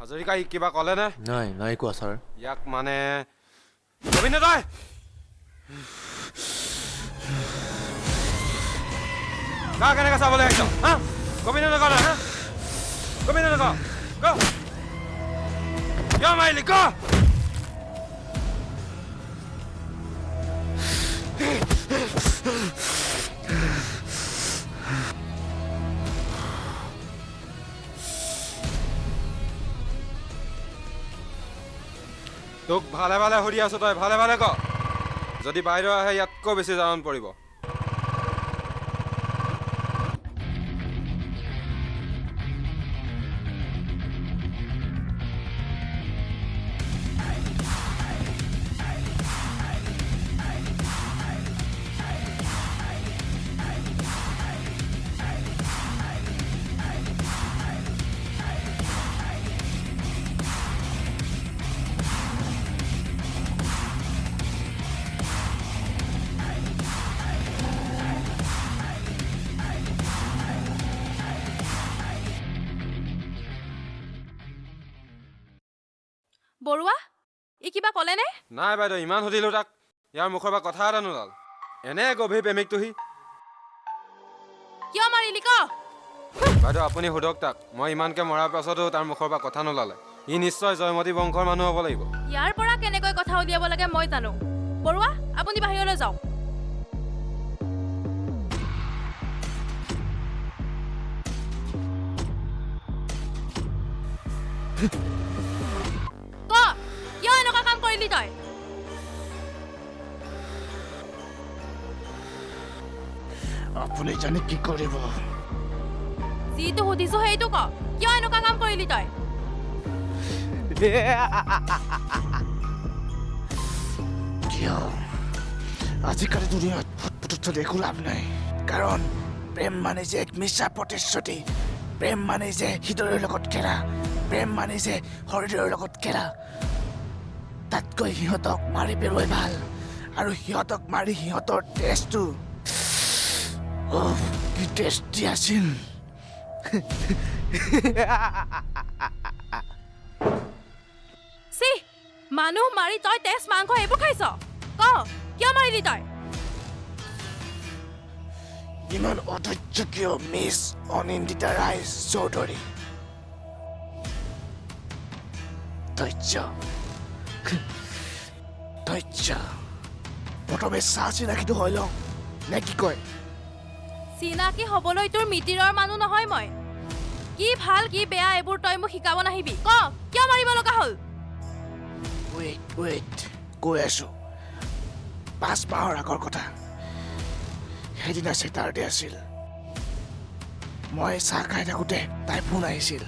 হাজৰিকাই কিবা ক'লে নে? নাই কোৱা ছাৰ। ইয়াক মানে কবি নে তই? কা কেনেকৈ চাবলৈ আহিছ? হা কবি নে নকওঁ? হা কবি নে নকওঁ? ক কিয় মাৰিলি ক? তোক ভালে ভালে সুধি আছো, তই ভালে ভালে ক। যদি বাহিৰ আহে ইয়াতকৈ বেছি জানন পৰিব। বৰুৱা ই কিবা ক'লেনে? নাই বাইদেউ, ইমান সুধিলো তাক, ইয়াৰ মুখৰ পৰা কথা এটা নোলাল। এনে গভীৰ প্ৰেমিকটো সি। কিয় মাৰিলি ক? বাইদেউ আপুনি সোধক তাক, মই ইমানকে মৰাৰ পাছতো তাৰ মুখৰ পৰা কথা নোলালে। ই নিশ্চয় জয়মতী বংশৰ মানুহ হ'ব লাগিব। ইয়াৰ পৰা কেনেকৈ কথা উলিয়াব লাগে মই জানো। বৰুৱা আপুনি বাহিৰলৈ যাওক। ক কিয় এনেকুৱা কাম কৰিলি তই? আপুনি জানি কি কৰিব? যিটো সুধিছো সেইটো ক, কিয় এনেকুৱা কাম কৰিলি তই? কিয় আজিকালি দুনিয়াত ফুটফুটত একো লাভ নাই। কাৰণ প্ৰেম মানে যে এক মিছা প্ৰতিশ্ৰুতি, প্ৰেম মানে যে হৃদয়ৰ লগত খেলা, প্ৰেম মানে যে শৰীৰৰ লগত খেলা। তাতকৈ সিহঁতক মাৰি পেলোৱাই ভাল। আৰু সিহঁতক মাৰি সিহঁতৰ টেষ্টটো কি টেষ্টি আছিল। চি মানুহ মাৰি তই তেজ মাংস এইবোৰ খাইছ? ক কিয় মাৰিলি তই? ইমান অধৈৰ্য কিয় মিছ অনিন্দিতা ৰায় চৌধুৰী? ধৈৰ্য প্ৰথমে চাহ চিনাকিটো হৈ লওঁ নে কি কয়? চিনাকি হবলৈ তোৰ মিতিৰৰ মানুহ নহয় মই। কি ভাল কি বেয়া এইবোৰ তই মোক শিকাব নাহিবি। ক কিয় মাৰিব লগা হ'ল? ৱেইট কৈ আছো। 5 মাহৰ আগৰ কথা। সেইদিনা ছেটাৰডে আছিল। মই চাহ খাই থাকোঁতে তাই ফোন আহিছিল।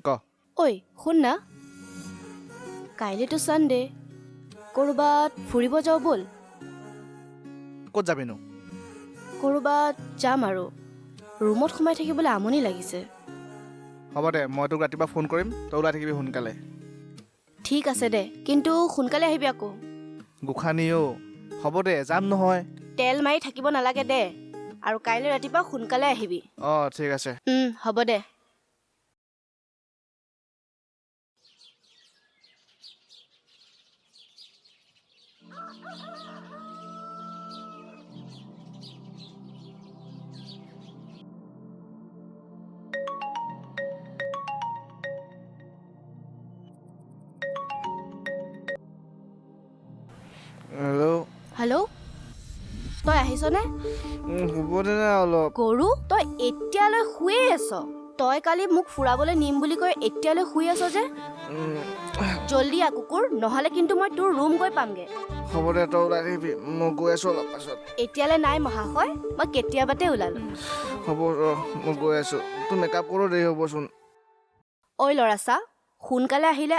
ক ঐ শুন না, কাইলৈতো ছানডে, ক'ৰবাত ফুৰিব যাওঁ ব'ল। ক'ত যাবিনো? ক'ৰবাত যাম আৰু। ৰুমত সোমাই থাকিবলৈ আমনি লাগিছে। হ'ব দে, মই তোক ৰাতিপুৱা ফোন কৰিম, তই ওলাই থাকিবি সোনকালে। ঠিক আছে দে, কিন্তু সোনকালে আহিবি আকৌ। গোসানীও হ'ব দে, যাম নহয়। তেল মাৰি থাকিব নালাগে দে, আৰু কাইলৈ ৰাতিপুৱা সোনকালে আহিবি। অঁ ঠিক আছে। হ'ব দে। হেল্ল', তই আহিছনে? হ'ব দে না অলপ। গৰু তই এতিয়ালৈ শুয়ে আছ? তই কালি মোক ফুৰাবলৈ নিম বুলি কৈ এতিয়ালৈ শুই আছ যে? জল্দি আ কুকুৰ, নহ'লে কিন্তু মই তোৰ ৰুম গৈ পামগে। হ'ব দে, তই ওলাই থাকিবি, মই গৈ আছোঁ অলপ পাছত। এতিয়ালৈ নাই মহাশয়, মই কেতিয়াবাতে ওলালো। হ'ব ৰ, মই গৈ আছোঁ। তোৰ মেকআপ কৰোঁ দেৰি হ'বচোন। ঐ ল'ৰা চা, সোনকালে আহিলে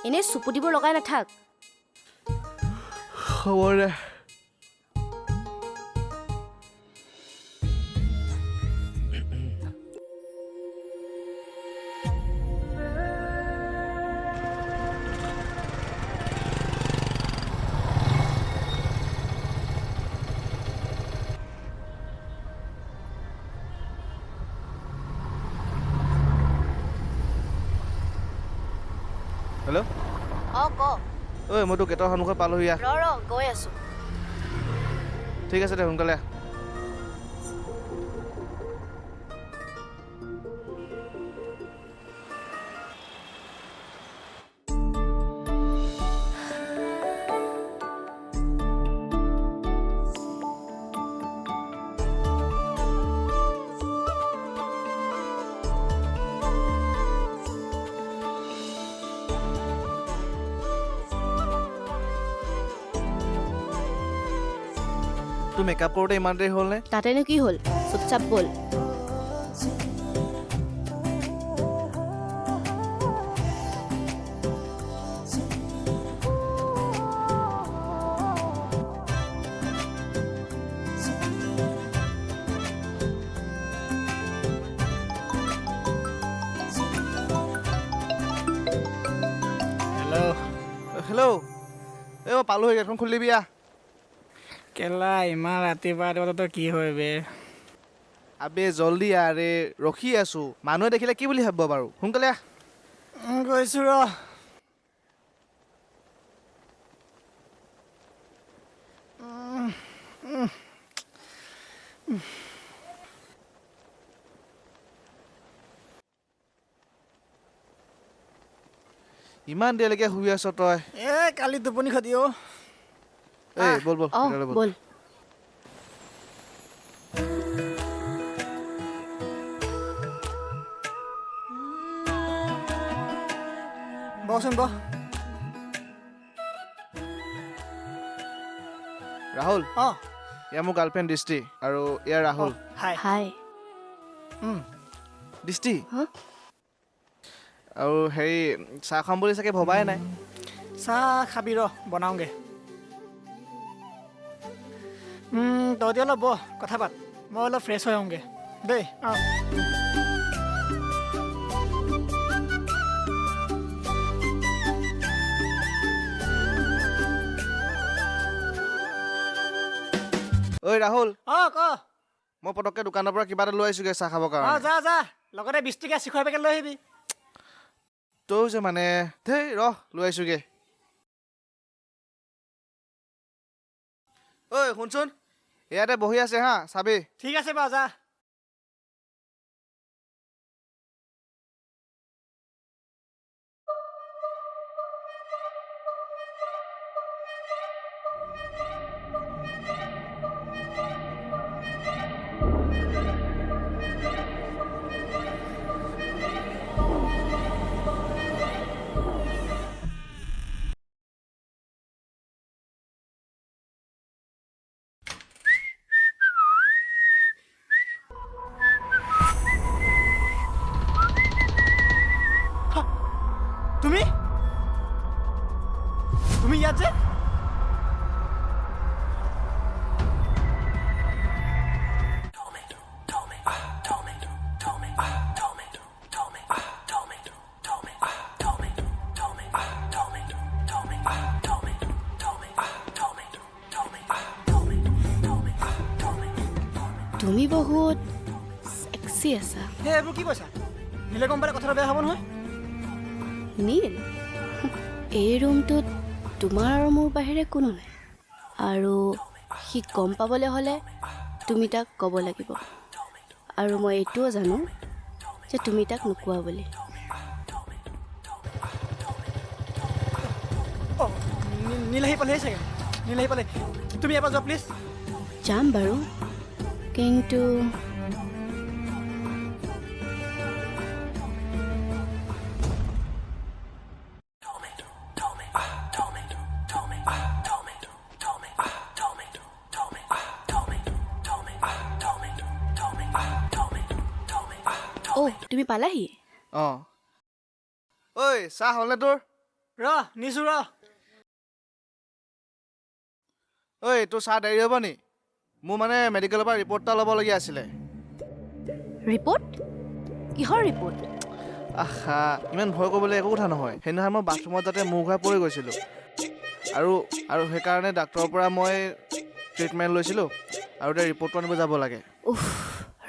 এনেই চুপু দিবোৰ লগাই নাথাক। হ'ব দে। অঁ ক ঐ মই তোৰ গেটৰ সন্মুখত পালোহি আহ ৰ গৈ আছোঁ ঠিক আছে দে সোনকালে আহ তোৰ মেকআপ কৰোঁতে ইমান দেৰি হ'লনে তাতেনো কি হ'ল চুপচাপ ব'ল হেল্ল' এই মই পালোহি গেটখন খুলি দিবি আহ কেলা ইমান ৰাতিপুৱা তই কি হয় বে আবে জল্দি আৰে ৰখি আছো মানুহে দেখিলে কি বুলি ভাবিব বাৰু সোনকালে আহ গৈছোঁ ৰ ইমান দেৰিলৈকে শুই আছ তই কালি টোপনি খতি অ' এই ব'ল ব'ল অঁ ভিতৰলৈ ব'ল ব'ল বহচোন বহ ৰাহুল অঁ এয়া মোৰ গাৰ্লফ্ৰেণ্ড দৃষ্টি আৰু এয়া ৰাহুল হাই হাই দৃষ্টি হা? আৰু হেৰি চাহ খাম বুলি চাগে ভবাই নাই চাহ খাবি ৰ বনাওঁগৈ তহঁতি অলপ বহ কথা পাত মই অলপ ফ্ৰেছ হৈ আহোঁগৈ দেই অঁ ঐ ৰাহুল অঁ ক মই পটককৈ দোকানৰ পৰা কিবা এটা লৈ আহিছোঁগৈ চাহ খাবৰ অঁ কাৰণে যা যা লগতে 20 টকীয়া চিখৰ পেকেট লৈ আহিবি তই যে মানে ধেই ৰহ লৈ আহিছোঁগৈ ঐ শুনচোন ইয়াতে বহি আছে হা চাবি ঠিক আছে বাৰু যা তুমি তুমি ইয়াত যে তুমি বহুত ছেক্সি আছা হে এইবোৰ কি কৈছা নিলে গম পালে কথাটো বেয়া হ'ব নহয় নীল এই ৰুমটোত তোমাৰ আৰু মোৰ বাহিৰে কোনো নাই আৰু সি গম পাবলৈ হ'লে তুমি তাক ক'ব লাগিব আৰু মই এইটোও জানো যে তুমি তাক নোকোৱা বুলি অঁ নীল আহি পালেহি চাগে নীল আহি পালে তুমি এবাৰ যোৱা প্লিজ যাম বাৰু কিন্তু অ' তুমি পালাহি অঁ ঐ চাহ হ'লনে তোৰ ৰ নিছোঁ ৰ ঐ তোৰ চাহ দেৰি হ'ব নি মোৰ মানে মেডিকেলৰ পৰা ৰিপৰ্ট এটা ল'বলগীয়া আছিলে ৰিপৰ্ট কিহৰ ৰিপৰ্ট আহা ইমান ভয় কৰিবলৈ একো কথা নহয় সেইদিনাখন মই বাথৰুমত যাতে মূৰ ঘূৰাই পৰি গৈছিলোঁ আৰু সেইকাৰণে ডাক্তৰৰ পৰা মই ট্ৰিটমেণ্ট লৈছিলোঁ আৰু এতিয়া ৰিপৰ্টটো আনিব যাব লাগে উফ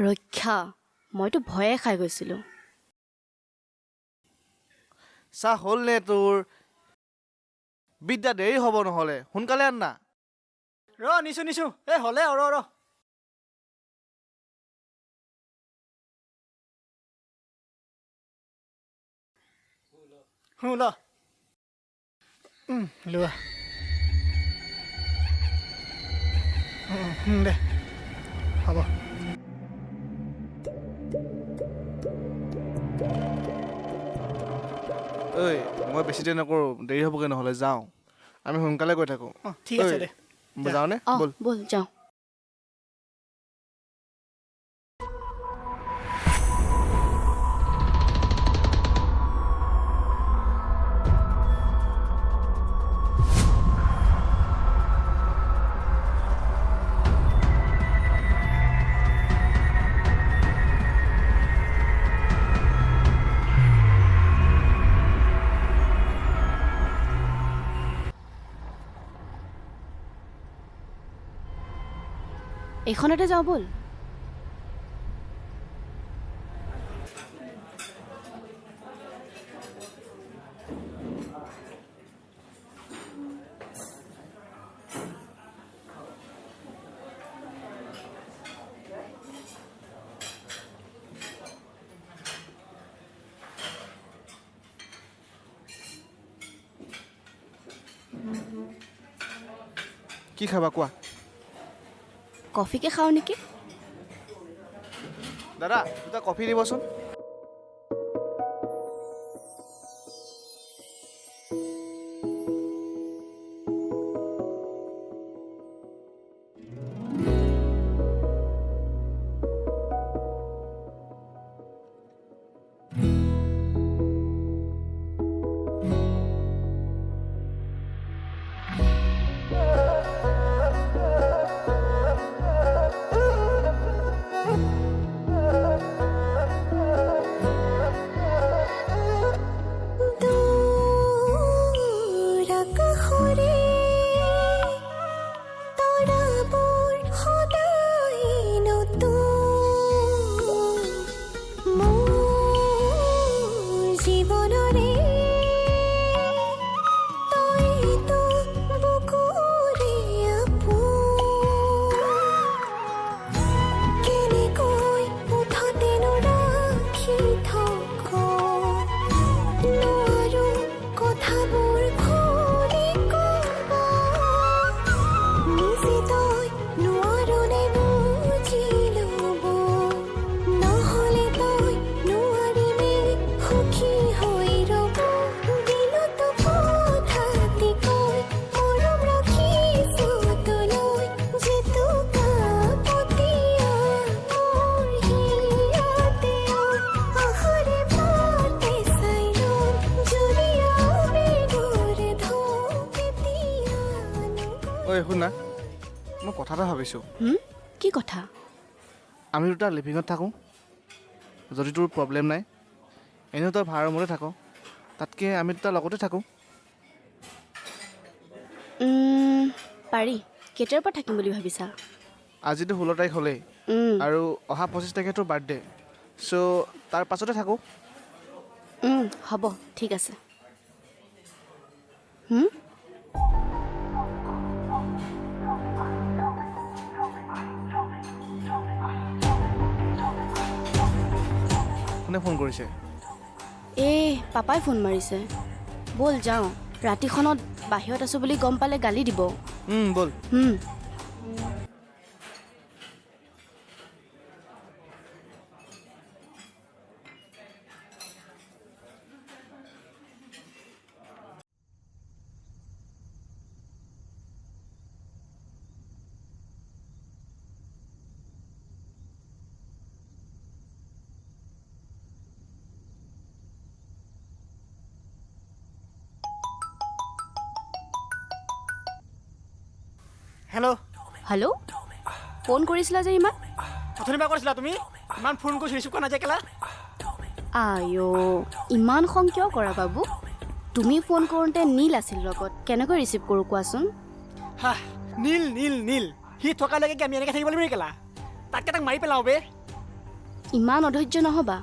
ৰক্ষা মইতো ভয়ে খাই গৈছিলোঁ চাহ হ'ল নে তোৰ বিদ্যা দেৰি হ'ব নহ'লে সোনকালে আন না নিছো এই হ'লে ৰ ল লোৱা দে হ'ব ঐ মই বেছি দেৰি নকৰোঁ দেৰি হ'বগৈ নহ'লে যাওঁ আমি সোনকালে গৈ থাকোঁ ঠিক আছে দে যাওঁনে অঁ ব'ল ব'ল যাওঁ এইখনতে যাওঁ ব'ল কি খাবা কোৱা কফিকে খাওঁ নেকি দাদা দুটা কফি দিবচোন ঐ শুন না মই কথা এটা ভাবিছোঁ কি কথা আমি দুটা লিভিঙত থাকোঁ যদি তোৰ প্ৰব্লেম নাই এনেও তই ভাড়া ৰুমতে থাক তাতকৈ আমি দুটা লগতে থাকোঁ পাৰি কেতিয়াৰ পৰা থাকিম বুলি ভাবিছা আজিতো 16 তাৰিখ হ'লেই আৰু অহা 25 তাৰিখে তোৰ বাৰ্থডে চ' তাৰ পাছতে থাকোঁ হ'ব ঠিক আছে কোনে ফোন কৰিছে এই পাপাই ফোন মাৰিছে ব'ল যাওঁ ৰাতিখনত বাহিৰত আছোঁ বুলি গম পালে গালি দিব ব'ল হেল্ল' ফোন কৰিছিলা যে ইমান অথনিৰ পৰা কৰিছিলা তুমি ইমান ফোন কৰিছোঁ ৰিচিভ কৰা নাযায় কেলা আইঅ' ইমান খং কিয় কৰা বাবু তুমি ফোন কৰোঁতে নীল আছিল লগত কেনেকৈ ৰিচিভ কৰোঁ কোৱাচোন হা নীল সি থকালৈকে কি আমি এনেকৈ থাকিব লাগিব কেলা তাকে তাক মাৰি পেলাওঁ বে ইমান অধৈৰ্য নহ'বা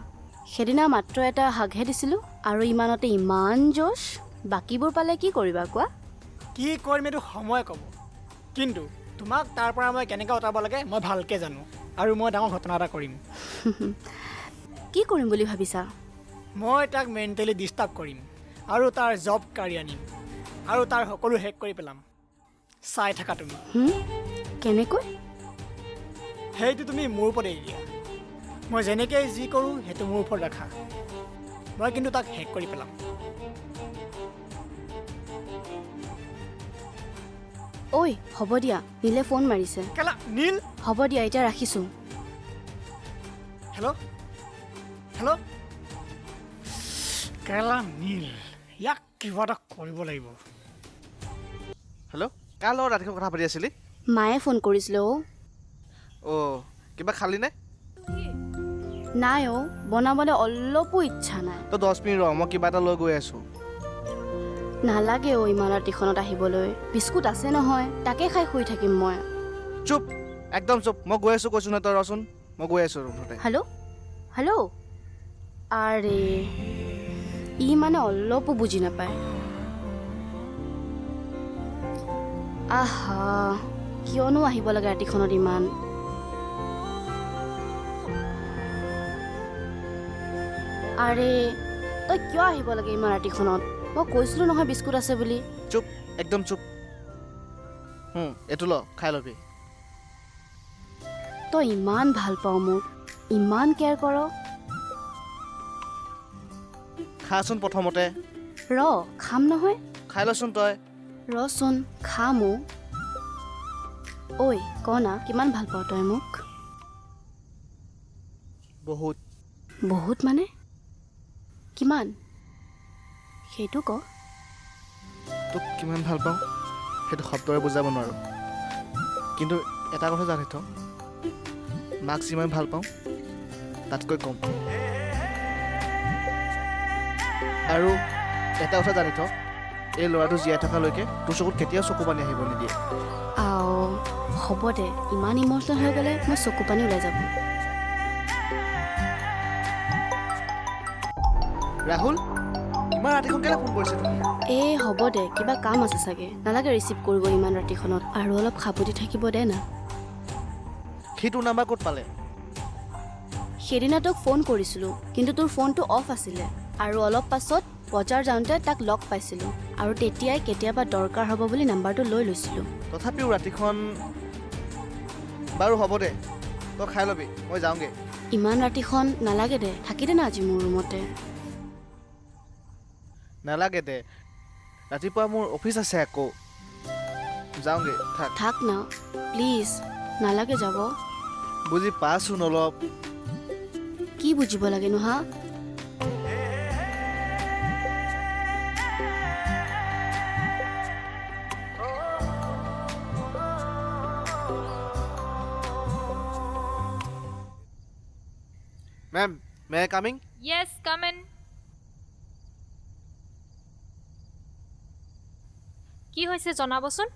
সেইদিনা মাত্ৰ এটা হাগহে দিছিলোঁ আৰু ইমানতে ইমান জোচ বাকীবোৰ পালে কি কৰিবা কোৱা কি কৰিম এইটো সময়ে ক'ব কিন্তু তোমাক তাৰ পৰা মই কেনেকৈ আঁতৰাব লাগে মই ভালকৈ জানো আৰু মই ডাঙৰ ঘটনা এটা কৰিম কি কৰিম বুলি ভাবিছা মই তাক মেণ্টেলি ডিষ্টাৰ্ব কৰিম আৰু তাৰ জব কাঢ়ি আনিম আৰু তাৰ সকলো হেক কৰি পেলাম চাই থাকা তুমি কেনেকৈ সেইটো তুমি মোৰ ওপৰত এৰি দিয়া মই যেনেকৈ যি কৰোঁ সেইটো মোৰ ওপৰত ৰাখা মই কিন্তু তাক হেক কৰি পেলাম ঐ হ'ব দিয়া নীলে ফোন মাৰিছে কেলা নীল হ'ব দিয়া এতিয়া ৰাখিছোঁ হেল্ল' হেল্ল' কেলা নীল ইয়াক কিবা এটা কৰিব লাগিব হেল্ল' কাৰ লগত ৰাতিখন কথা পাতি আছিলি মায়ে ফোন কৰিছিলে অ' কিবা খালি নে নাই বনাবলৈ অলপো ইচ্ছা নাই তই 10 মিনিট ৰ মই কিবা এটা লৈ গৈ আছোঁ নালাগে ইমান ৰাতিখনত আহিবলৈ বিস্কুট আছে নহয় তাকে খাই শুই থাকিম মই চুপ একদম চুপ মই গৈ আছোঁ কৈছোঁ নহয় তই ৰচোন মই গৈ আছোঁ ৰুমতে হেল্ল' হেল্ল' আৰে ই মানে অলপো বুজি নাপায় আহা কিয়নো আহিব লাগে ৰাতিখনত ইমান আৰে তই কিয় আহিব লাগে ইমান ৰাতিখনত মই কৈছিলোঁ নহয় বিস্কুট আছে বুলি চুপ একদম চুপ এইটো ল খাই ল'বি তই ইমান ভাল পাৱ মোক ইমান কেয়াৰ কৰ খাচোন প্ৰথমতে ৰ খাম নহয় খাই লচোন তই ৰচোন খাম ঐ ক না কিমান ভাল পাৱ তই মোক বহুত বহুত মানে কিমান সেইটো ক তোক কিমান ভাল পাওঁ সেইটো শব্দৰে বুজাব নোৱাৰোঁ কিন্তু এটা কথা জানি থ মাক যিমান ভাল পাওঁ তাতকৈ কম আৰু এটা কথা জানি থ এই ল'ৰাটো জীয়াই থকালৈকে তোৰ চকুত কেতিয়াও চকু পানী আহিব নিদিয়ে আও হ'ব দে ইমান ইম'চনেল হৈ গ'লে মই চকু পানী ওলাই যাব ৰাহুল ইমান ৰাতিখন কেলৈ ফোন কৰিছে তুমি এই হ'ব দে কিবা কাম আছে চাগে নালাগে ৰিচিভ কৰিব ইমান ৰাতিখনত আৰু অলপ সাৱধি থাকিব দে না সি তোৰ নাম্বাৰ ক'ত পালে সেইদিনা তোক ফোন কৰিছিলোঁ কিন্তু তোৰ ফোনটো অফ আছিলে আৰু অলপ পাছত বজাৰ যাওঁতে তাক লগ পাইছিলোঁ আৰু তেতিয়াই কেতিয়াবা দৰকাৰ হ'ব বুলি নাম্বাৰটো লৈ লৈছিলোঁ তথাপিও ৰাতিখন বাৰু হ'ব দে তই খাই ল'বি মই যাওঁগৈ ইমান ৰাতিখন নালাগে দে থাকি দে না আজি মোৰ ৰুমতে নালাগে দে ৰাতিপুৱা মোৰ অফিচ আছে আকৌ যাওঁগৈ থাক থাক না প্লিজ নালাগে যাব বুজি পাচোন অলপ কি বুজিব লাগেনো হা ma'am may I coming Yes come in কি হৈছে জনাবচোন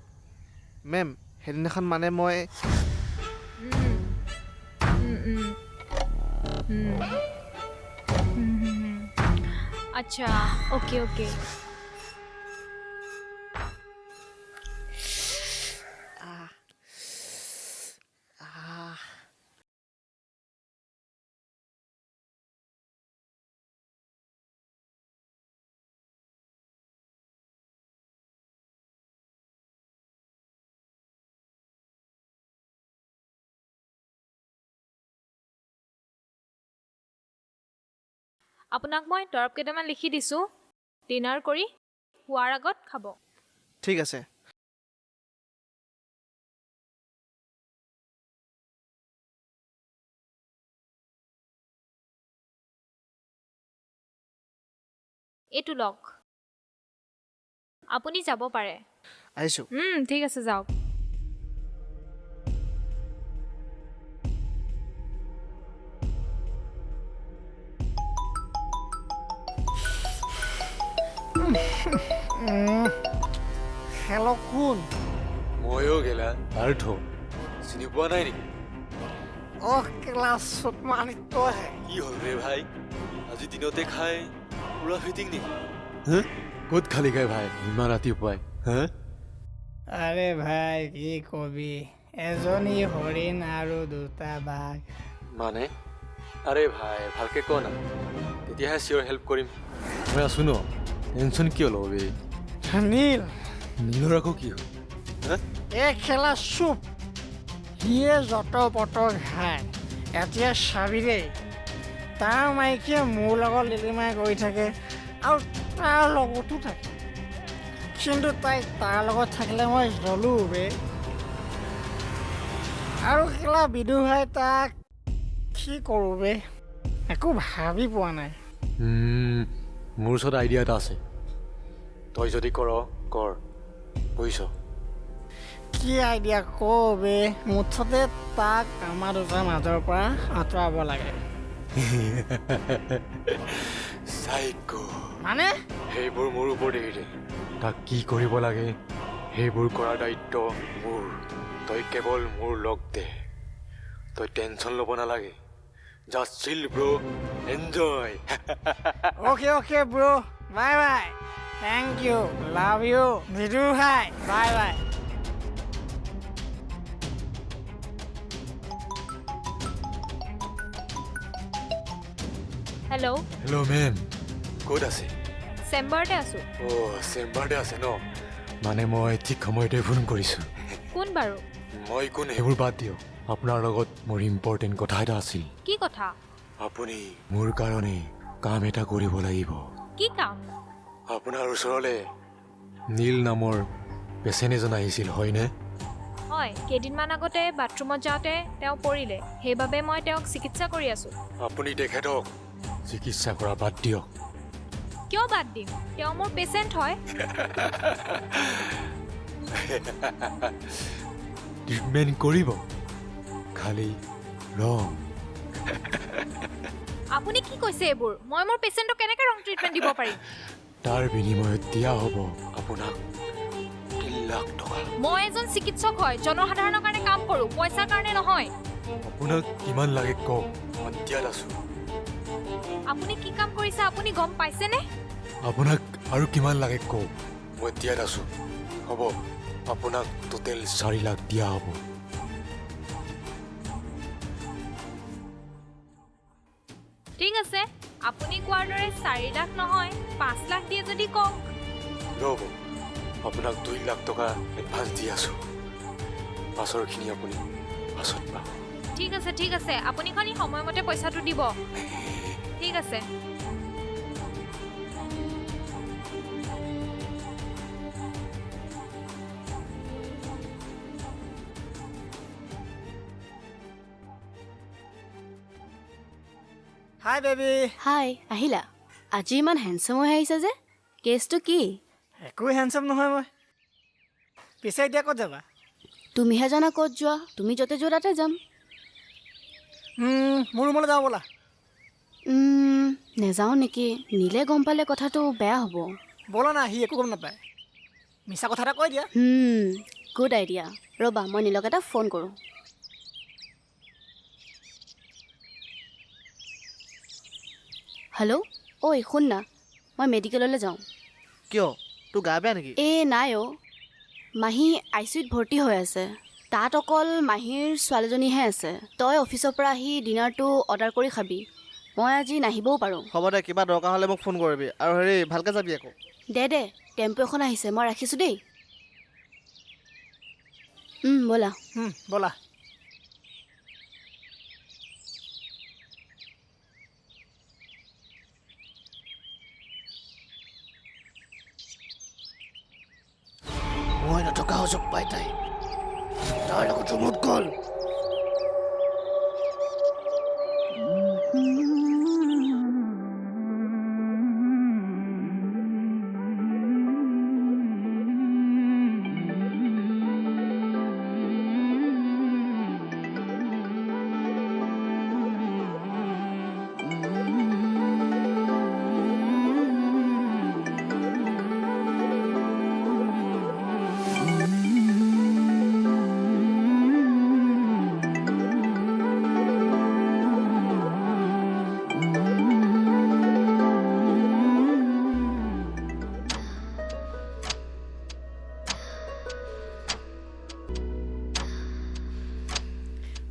মেম সেইদিনাখন মানে মই আচ্ছা অ'কে অ'কে আপোনাক মই দৰৱ কেইটামান লিখি দিছোঁ ডিনাৰ কৰি শোৱাৰ আগত খাব ঠিক আছে এইটো লওক আপুনি যাব পাৰে আহিছোঁ ঠিক আছে যাওক হেল্ল' কোন ময়ো গেলা পাৰ্থ চিনি পোৱা নাই নেকি অহ কেলা চুটমানি তই কি হ'ল ৰে ভাই আজি দিনতে খাই পুৰা ফিটিং নেকি ক'ত খালি খাই ভাই ইমান ৰাতিপুৱাই হা আৰে ভাই কি কবি, এজনী হৰিণ আৰু দুটা বাঘ। মানে আৰে ভাই ভালকে ক না, তেতিয়াহে চিয়ৰ হেল্প কৰিম। মই আছো ন, টেনশ্যন কিয় ল'ব বে? নীল নীলৰ আকৌ কি হ'ল? এই খেলা চুপ, সিয়ে যত পত খায়। এতিয়া চাবি দেই, তাৰ মাইকীয়ে মোৰ লগত লিলিমাই কৰি থাকে আৰু তাৰ লগতো থাকে, কিন্তু তাই তাৰ লগত থাকিলে মই জ্বলো বে। আৰু খেলা বিদু ভাই তাক কি কৰোঁ বে, একো ভাবি পোৱা নাই। মোৰ ওচৰত আইডিয়া এটা আছে, তই যদি কৰ কৰ, বুজিছ? কি আইডিয়া ক বে, মুঠতে তাক আমাৰ দুটাৰ মাজৰ পৰা আঁতৰাব লাগে। চাইকো মানে সেইবোৰ মোৰ ওপৰত এৰি দে। তাক কি কৰিব লাগে সেইবোৰ কৰাৰ দায়িত্ব মোৰ। তই কেৱল মোৰ লগ দে, তই টেনশ্যন ল'ব নালাগে। Just chill bro, enjoy. Okay okay bro, bye bye, thank you, love you Bidu ভাই, bye bye. Hello', hello' ma'am, ক'ত আছে? চেম্বাৰতে আছোঁ। অ' চেম্বাৰতে আছে ন? মানে মই ঠিক সময়তে ফোন কৰিছোঁ। কোন বাৰু? মই কোন সেইবোৰ বাদ দিয়ক, আপোনাৰ লগত মোৰ ইম্পৰ্টেণ্ট কথা এটা আছিল। কি কথা? আপুনি মোৰ কাৰণে কাম এটা কৰিব লাগিব। কি কাম? আপোনাৰ ওচৰলৈ নীল নামৰ পেচেণ্ট এজন আহিছিল, হয়নে? হয়, কেইদিনমান আগতে বাথৰুমত যাওঁতে তেওঁ পৰিলে, সেইবাবে মই তেওঁক চিকিৎসা কৰি আছোঁ। আপুনি তেখেতক চিকিৎসা কৰা বাদ দিয়ক। কিয় বাদ দিম? তেওঁ মোৰ পেচেণ্ট হয়। ট্ৰিটমেণ্ট কৰিব, খালি ৰং। আপুনি কি কৈছে এইবোৰ? মই মোৰ পেচেণ্টক কেনেকৈ ৰং ট্ৰিটমেণ্ট দিব পাৰিম? তাৰ বিনিময়ত দিয়া হ'ব আপোনাক 3 লাখ টকা। মই এজন চিকিৎসক হয়, জনসাধাৰণৰ কাৰণে কাম কৰোঁ, পইচাৰ কাৰণে নহয়। আপোনাক কিমান লাগে কওক, মই দিয়াত আছোঁ। আপুনি কি কাম কৰিছে আপুনি গম পাইছেনে? আপোনাক আৰু কিমান লাগে কওক, মই দিয়াত আছোঁ। হ'ব, আপোনাক টোটেল 4 লাখ দিয়া হ'ব। ঠিক আছে, আপুনি কোৱাৰ দৰে 4 লাখ নহয় 5 লাখ দিয়ে যদি কওক। ৰ'ব, আপোনাক 2 লাখ টকা এডভান্স দি আছোঁ, পাছৰখিনি আপুনি পাছত পাব। ঠিক আছে ঠিক আছে, আপুনি খালি সময়মতে পইচাটো দিব। ঠিক আছে। Hi baby. হাই, আহিলা? আজি ইমান হেণ্ডচাম হৈ আহিছে যে, কেছটো কি? একো হেণ্ডচাম নহয় মই। পিছে এতিয়া ক'ত যাবা? তুমিহে জানা ক'ত যোৱা, তুমি য'তে যোৱা তাতে যাম। মোৰ ৰুমলৈ যাওঁ ব'লা। নেযাওঁ নেকি, নীলে গম পালে কথাটো বেয়া হ'ব। ব'লা না, সি একো গম নাপায়। মিছা কথা এটা কৈ দিয়া। Good idea. ৰ'বা, মই নীলক এটা ফোন কৰোঁ। হেল্ল', ঐ শুন না, মই মেডিকেললৈ যাওঁ। কিয়, তোৰ গা বেয়া নেকি? নাই অ', মাহী আই চি ইউত ভৰ্তি হৈ আছে। তাত অকল মাহীৰ ছোৱালীজনীহে আছে। তই অফিচৰ পৰা আহি ডিনাৰটো অৰ্ডাৰ কৰি খাবি, মই আজি নাহিবও পাৰোঁ। হ'ব দে, কিবা দৰকাৰ হ'লে মোক ফোন কৰিবি, আৰু হেৰি ভালকৈ যাবি আকৌ। দে টেম্পু এখন আহিছে, মই ৰাখিছোঁ দেই। ব'লা। ব'লা। মই নথকা সুযোগ পাই তাই তাৰ লগত ৰুমত গ'ল।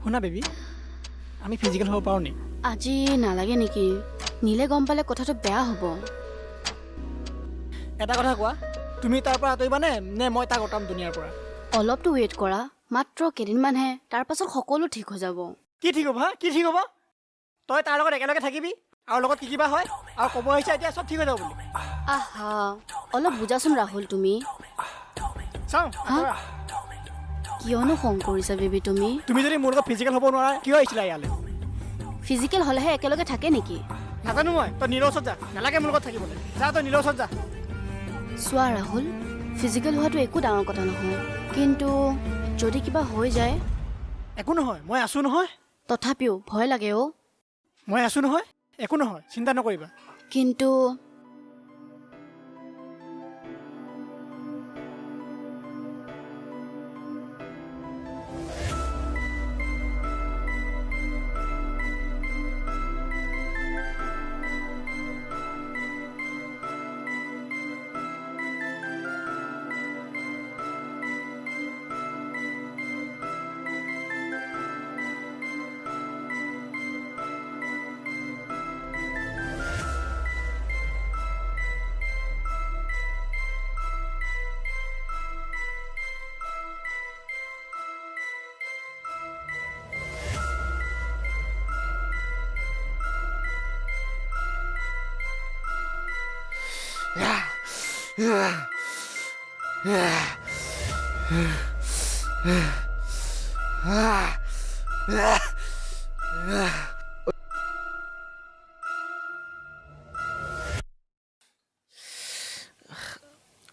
শুনা বেবী, আমি ফিজিকেল হ'ব পাৰোঁ নি? আজি নালাগে নেকি? নীলে গম পালে কথাটো বেয়া হ'ব। এটা কথা কোৱা, তুমি তাৰ পৰা আঁতৰিবানে নে মই তাক অঁতাম দুনিয়াৰ পৰা? অলপতো ৱেইট কৰা, মাত্ৰ কেইদিনমানহে, তাৰ পাছত সকলো ঠিক হৈ যাব। কি ঠিক হ'ব? কি ঠিক হ'ব? তই তাৰ লগত একেলগে থাকিবি আৰু লগত কি কিবা হয় আৰু ক'ব আহিছা এতিয়া চব ঠিক হৈ যাব বুলি। আহা, অলপ বুজাচোন ৰাহুল তুমি। চাওঁ হা? কিয়নো খং কৰিছা বেবী তুমি? তুমি যদি মোৰ লগত ফিজিকেল হ'ব নোৱাৰা কিয় আহিছিলা ইয়ালৈ? ফিজিকেল হ'লেহে একেলগে থাকে নেকি? নাজানো মই, তই নীলৰ ওচৰত যা, নালাগে মোৰ লগত থাকিবলৈ। যা তই নীলৰ ওচৰত যা। চোৱা ৰাহুল, ফিজিকেল হোৱাটো একো ডাঙৰ কথা নহয়, কিন্তু যদি কিবা হৈ যায়? একো নহয়, মই আছোঁ নহয়। তথাপিও ভয় লাগে অ'। মই আছোঁ নহয়, একো নহয়, চিন্তা নকৰিবা। কিন্তু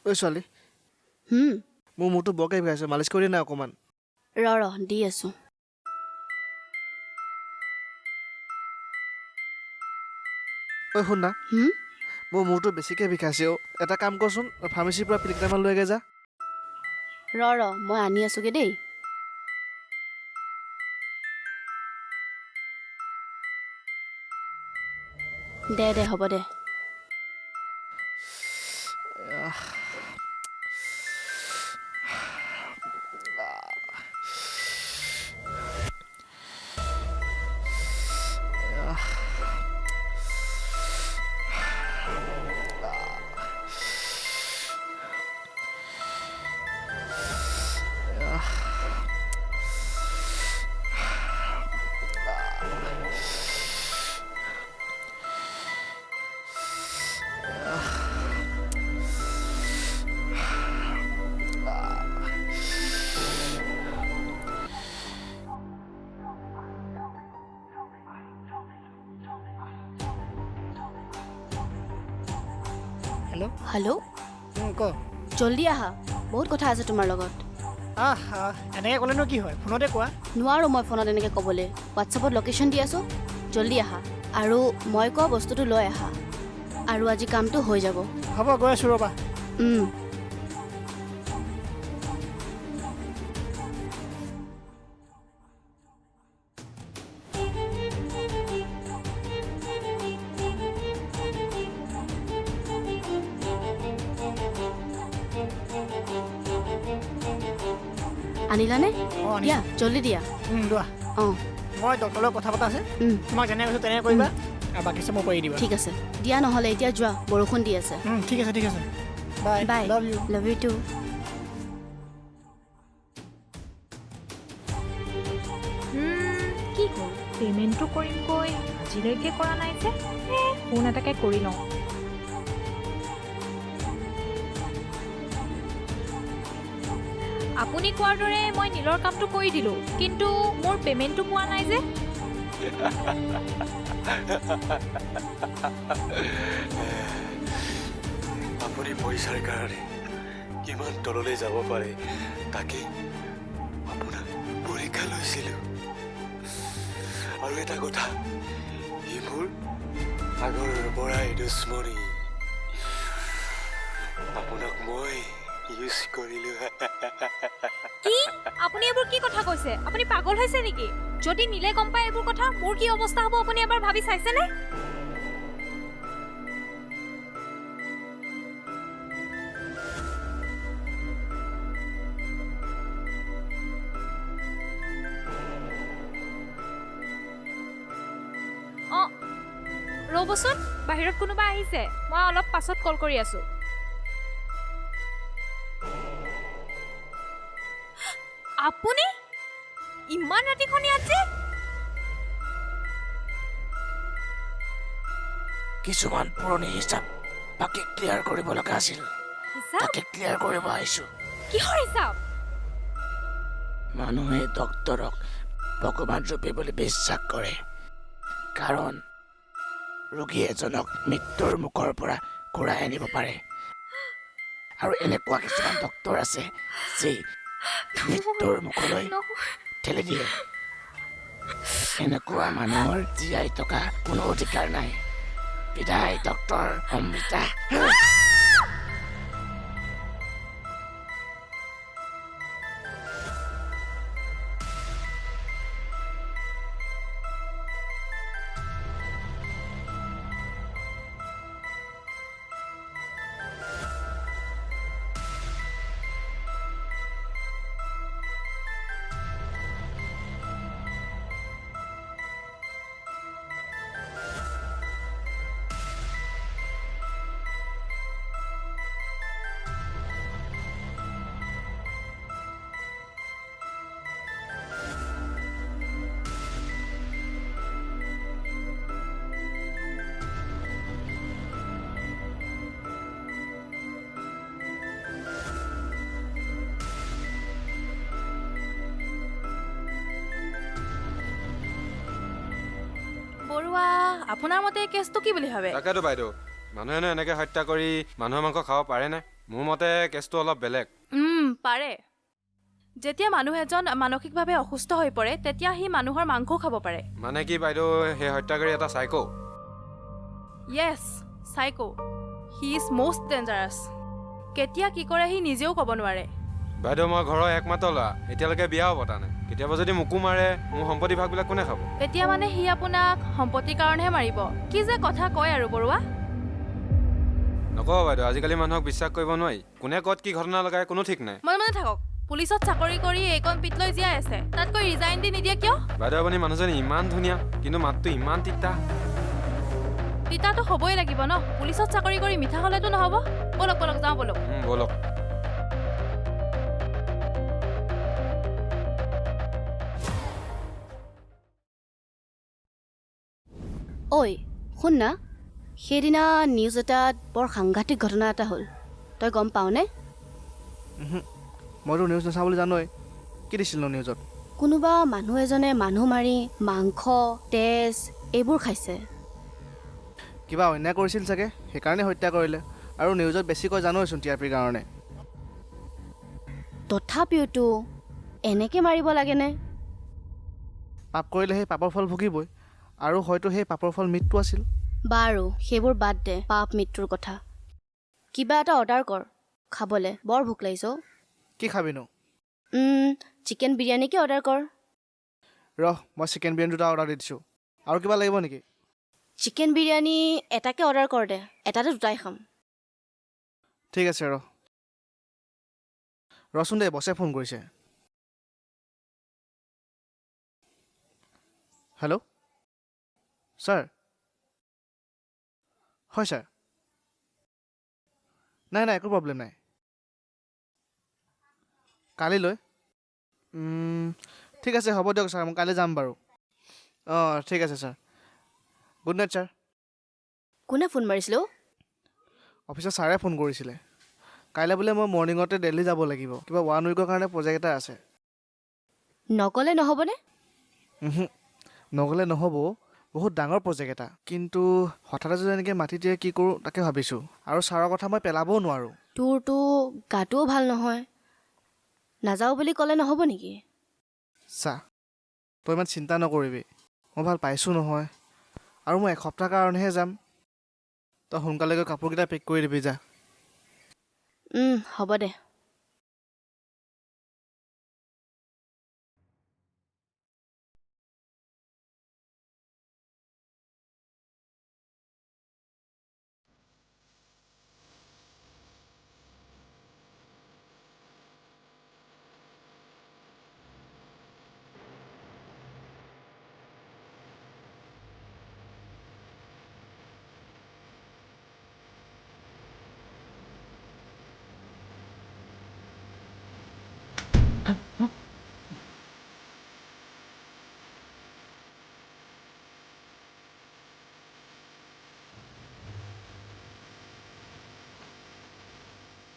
ঐ ছোৱালী, মোৰ মূৰটো বৰকৈ বিষাইছে, মালিচ কৰি নাই অকণমান? ৰ দি আছোঁ। ঐ শুন না, মোৰ মূৰটো বেছিকৈ বিষাইছে অ'। এটা কাম কৰচোন, ফাৰ্মাচীৰ পৰা পিল কেইটামান লৈগে যা। ৰ মই আনি আছোঁগৈ দেই। দে হ'ব দে। হেল্ল' হেল্ল', ক। জল্দি আহা, বহুত কথা আছে তোমাৰ লগত। এনেকৈ ক'লেনো কি হয়, ফোনতে কোৱা। নোৱাৰোঁ মই ফোনত এনেকৈ ক'বলৈ, হোৱাটছএপত লোকেশ্যন দি আছোঁ, জল্দি আহা। আৰু মই কোৱা বস্তুটো লৈ আহা, আৰু আজি কামটো হৈ যাব। হ'ব, গৈ আছোঁ ৰ'বা। আনিলানে? দিয়া, জল্দি দিয়া। লোৱা। অঁ, মই ডক্টৰৰ লগত কথা পতা আছে, তোমাক যেনেকৈ কৈছোঁ তেনেকৈ কৰিবা, আৰু বাকী চব মই কৰি দিবা। ঠিক আছে, দিয়া নহ'লে এতিয়া যোৱা, বৰষুণ দি আছে। ঠিক আছে, ঠিক আছে। Bye bye, love you. Love you too. কি হ'ল, পে'মেণ্টটো কৰিম কৈ আজিলৈকে কৰা নাই যে? ফোন এটাকে কৰি লওঁ। আপুনি কোৱাৰ দৰে মই নীলৰ কামটো কৰি দিলোঁ, কিন্তু মোৰ পে'মেণ্টটো পোৱা নাই যে? আপুনি পইচাৰ কাৰণে কিমান তললৈ যাব পাৰে তাকে আপোনাক পৰীক্ষা লৈছিলোঁ। আৰু এটা কথা, ই মোৰ আগৰ পৰাই দুশ্মনী। আপোনাক মই ইউজ কৰিলোঁ। কি? আপুনি এইবোৰ কি কথা কৈছে? আপুনি পাগল হৈছে নেকি? যদি নীলে গম পায় এইবোৰ কথা, মোৰ কি অৱস্থা হ'ব আপুনি এবাৰ ভাবি চাইছেনে? ৰ'বচোন, বাহিৰত কোনোবা আহিছে। মই অলপ পাছত কল কৰি আছোঁ। আপুনি ইমান ৰাতিখন ইয়াত যে? কিছুমান পুৰণি হিচাপ বাকী ক্লিয়াৰ কৰিব লগা আছিল, হিচাপ? তাকে ক্লিয়াৰ কৰিব আহিছোঁ। কিহৰ হিচাপ? মানুহে ডক্তৰক ভগৱান ৰূপী বুলি বিশ্বাস কৰে, কাৰণ ৰোগী এজনক মৃত্যুৰ মুখৰ পৰা ঘূৰাই আনিব পাৰে। আৰু এনেকুৱা কিছুমান ডক্তৰ আছে যি মৃত্যুৰ মুখলৈ ঠেলি দিয়ে। এনেকুৱা মানুহৰ জীয়াই থকা কোনো অধিকাৰ নাই। বিদায় ডক্তৰ অমৃতা। বৰুৱা, আপোনাৰ মতে এই কেছটো কি বুলি ভাবে? তাকেতো বাইদেউ, মানুহেনো এনেকৈ হত্যা কৰি মানুহৰ মাংস খাব পাৰেনে? মোৰ মতে কেছটো অলপ বেলেগ। পাৰে। যেতিয়া মানুহ এজন মানসিকভাৱে অসুস্থ হৈ পৰে তেতিয়া সি মানুহৰ মাংসও খাব পাৰে। মানে কি বাইদেউ, সেই হত্যাকাৰী এটা psycho? Yes, psycho. He is most dangerous. কেতিয়া কি কৰে সি নিজেও ক'ব নোৱাৰে। বাইদেউ, মই ঘৰৰ একমাত্ৰ ল'ৰা, এতিয়ালৈকে বিয়াও পতা নাই। কেতিয়াবা যদি মোকো মাৰে, মোৰ সম্পত্তি ভাগবিলাক কোনে খাব? এতিয়া মানে সি আপোনাক সম্পত্তিৰ কাৰণেহে মাৰিব? কি যে কথা কয় আৰু বৰুৱা। নক'ব বাইদেউ, আজিকালি মানুহক বিশ্বাস কৰিব নোৱাৰি। কোনে ক'ত কি ঘটনা লগায় কোনো ঠিক নাই। মনে মনে থাকক। পুলিচত চাকৰি কৰি এইকণ পিত লৈ জীয়াই আছে, তাতকৈ ৰিজাইন দি নিদিয়ে কিয়? বাইদেউ, আপুনি মানুহজনী ইমান ধুনীয়া, কিন্তু মাতটো ইমান তিতা। তিতাটো হ'বই লাগিব ন। পুলিচত চাকৰি কৰি মিঠা হ'লেতো নহ'ব। বলক বলক, যাওঁ বলক। বলক। ঐ শুন না, সেইদিনা নিউজ এটাত বৰ সাংঘাতিক ঘটনা এটা হ'ল, তই গম পাৱনে? মইতো নিউজ নাচাবলৈ জানই। কি দিছিল ন নিউজত? কোনোবা মানুহ এজনে মানুহ মাৰি মাংস, তেজ এইবোৰ খাইছে। কিবা অন্যায় কৰিছিল চাগে, সেইকাৰণে হত্যা কৰিলে। আৰু নিউজত বেছিকৈ জানোৱেচোন টিআৰপিৰ কাৰণে। তথাপিওতো এনেকৈ মাৰিব লাগেনে? পাপ কৰিলে সেই পাপৰ ফল ভুগিবই, আৰু হয়তো সেই পাপৰ ফল মৃত্যু আছিল। বাৰু সেইবোৰ বাদ দে, পাপ মৃত্যুৰ কথা। কিবা এটা অৰ্ডাৰ কৰ, খাবলৈ বৰ ভোক লাগিছে। কি খাবিনো? চিকেন বিৰিয়ানীকে অৰ্ডাৰ কৰ। মই চিকেন বিৰিয়ানী দুটা অৰ্ডাৰ দি দিছোঁ। আৰু কিবা লাগিব নেকি? চিকেন বিৰিয়ানী এটাকে অৰ্ডাৰ কৰ দে, এটাতে দুটাই খাম। ঠিক আছে ৰচোন দে, বছে ফোন কৰিছে। Hello' sir. হয় ছাৰ। নাই একো প্ৰব্লেম নাই। কালিলৈ ঠিক আছে, হ'ব দিয়ক ছাৰ, মই কাইলৈ যাম বাৰু। ঠিক আছে ছাৰ। Good night sir. কোনে ফোন মাৰিছিল? অফিচৰ ছাৰে ফোন কৰিছিলে। কাইলৈ বোলে মই মৰ্ণিঙতে দিল্লী যাব লাগিব, কিবা 1 উইকৰ কাৰণে প্ৰজেক্ট এটা আছে। নগ'লে নহ'বনে? নগ'লে নহ'ব, বহুত ডাঙৰ প্ৰজেক্ট এটা। কিন্তু হঠাতে যদি এনেকৈ মাতি দিয়ে কি কৰোঁ তাকে ভাবিছোঁ। আৰু ছাৰৰ কথা মই পেলাবও নোৱাৰোঁ। তোৰতো গাটোও ভাল নহয়, নাযাওঁ বুলি ক'লে নহ'ব নেকি? চা, তই ইমান চিন্তা নকৰিবি, মই ভাল পাইছোঁ নহয়। আৰু মই এসপ্তাহ কাৰণেহে যাম। তই সোনকালে গৈ কাপোৰকেইটা পেক কৰি দিবি যা। হ'ব দে।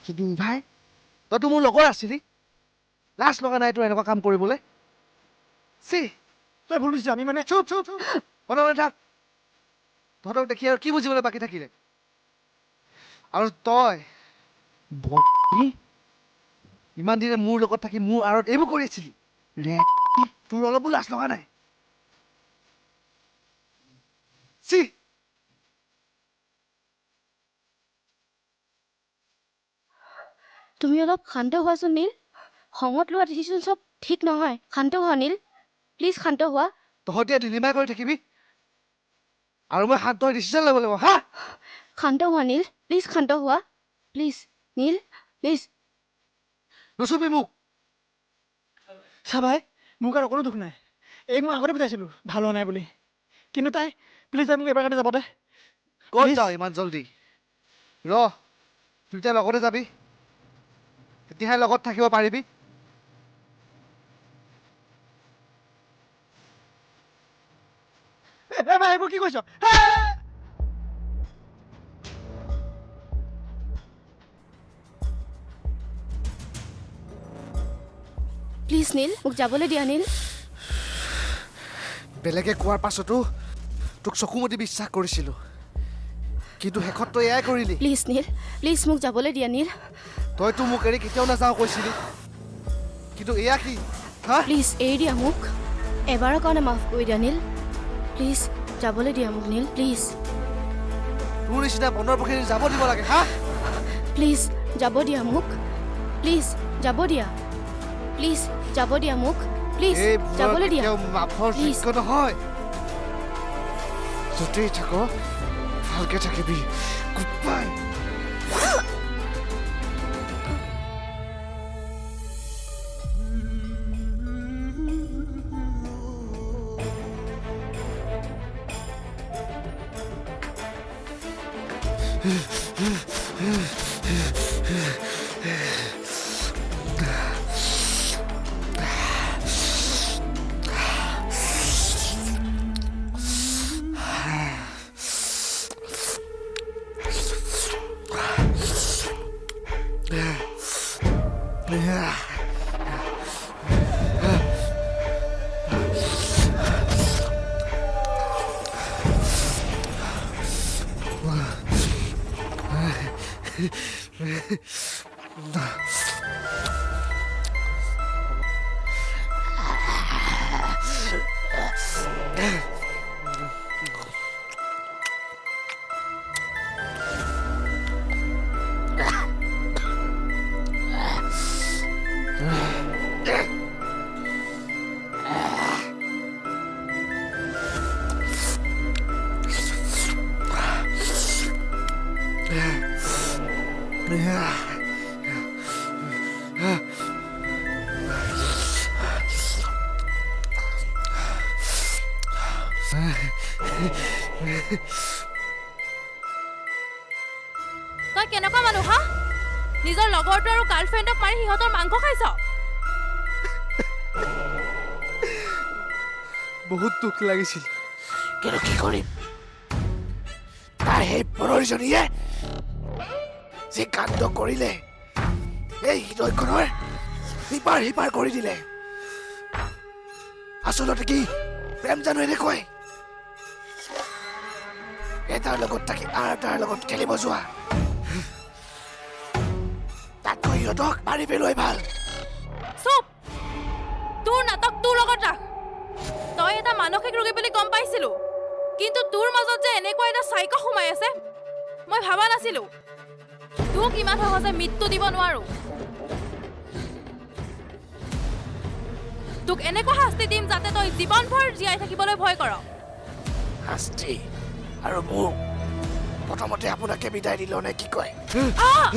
ভাই তইতো মোৰ লগৰ আছিলি লাজ লগা নাই তোৰ এনেকুৱা কাম কৰিবলৈ চি তই ভুল বুজিছ আমি মানে চুপ চুপ চুপ মনে মনে থাক তহঁতক দেখি আৰু কি বুজিবলৈ বাকী থাকিলে আৰু তই ইমান দিনে মোৰ লগত থাকি মোৰ আঁৰত এইবোৰ কৰি আছিলি তোৰ অলপো লাজ লগা নাই চি তুমি অলপ শান্ত হোৱাচোন নীল খঙত লোৱা ডিচিশ্যন চব ঠিক নহয় শান্ত হোৱা নীল প্লিজ শান্ত হোৱা তহঁতে ডিলিমাই কৰি থাকিবি আৰু মই শান্ত হৈ ডিচিশ্যন ল'ব লাগিব হা শান্ত হোৱা নীল প্লিজ শান্ত হোৱা প্লিজ নীল প্লিজ নুচুবি মোক চা ভাই মোৰ গাত অকণো দুখ নাই এই মই আগতে বুজাইছিলোঁ ভাল হোৱা নাই বুলি কিন্তু তাই প্লিজ তাই মোক এবাৰ কাৰণে যাব দে ক'ত যাওঁ ইমান জল্দি ৰ তুই এতিয়া লগতে যাবি তেতিয়াহে লগত থাকিব পাৰিবি ভাই এইবোৰ কি কৈছ প্লিজ নীল মোক যাবলৈ দিয়া নীল বেলেগে কোৱাৰ পাছতো তোক চকুমুদি বিশ্বাস কৰিছিলোঁ কিন্তু শেষত তই এয়াই কৰিলি প্লিজ নীল প্লিজ মোক যাবলৈ দিয়া নীল তইতো মোক এৰি কেতিয়াও নাযাওঁ কৈছিলি কিন্তু এয়া কি হা প্লিজ এৰি দিয়া মোক এবাৰৰ কাৰণে মাফ কৰি দিয়া নীল প্লিজ যাবলৈ দিয়া মোক নীল প্লিজ তোৰ নিচিনা বনৰ পক্ষী যাব দিব লাগে হা প্লিজ যাব দিয়া মোক প্লিজ যাব দিয়া প্লিজ যাব দিয়া মোক প্লিজ যাবলৈ দিয়া মাফৰ Please. যোগ্য নহয় য'তেই থাক ভালকে থাকিবি গুড বাই তই কেনেকুৱা মানুহ হা নিজৰ লগৰটো আৰু গাৰ্লফ্ৰেণ্ডক মাৰি সিহঁতৰ মাংস খাইছ বহুত দুখ লাগিছিল কিন্তু কি কৰিম তাই সেই পৰজনীয়ে যি কাণ্ড কৰিলে এই হৃদয়খনৰ সিপাৰ সিপাৰ কৰি দিলে আচলতে কি প্ৰেম জানো এনেকৈ এটাৰ লগত থাকি আন এটাৰ লগত খেলিব যোৱা তাতকৈ সিহঁতক মাৰি পেলোৱাই ভাল চুপ তোৰ নাটক তোৰ লগত ৰাখ তই এটা মানসিক ৰোগী বুলি গম পাইছিলো কিন্তু তোৰ মাজত যে এনেকুৱা এটা চাইক সোমাই আছে মই ভাবা নাছিলো তোক ইমান সহজে মৃত্যু দিব নোৱাৰো তোক এনেকুৱা শাস্তি দিম যাতে তই জীৱনভৰ জীয়াই থাকিবলৈ ভয় কৰ শাস্তি আৰু মোক প্ৰথমতে আপোনাকে বিদায় দিলো নে কি কয় আহ!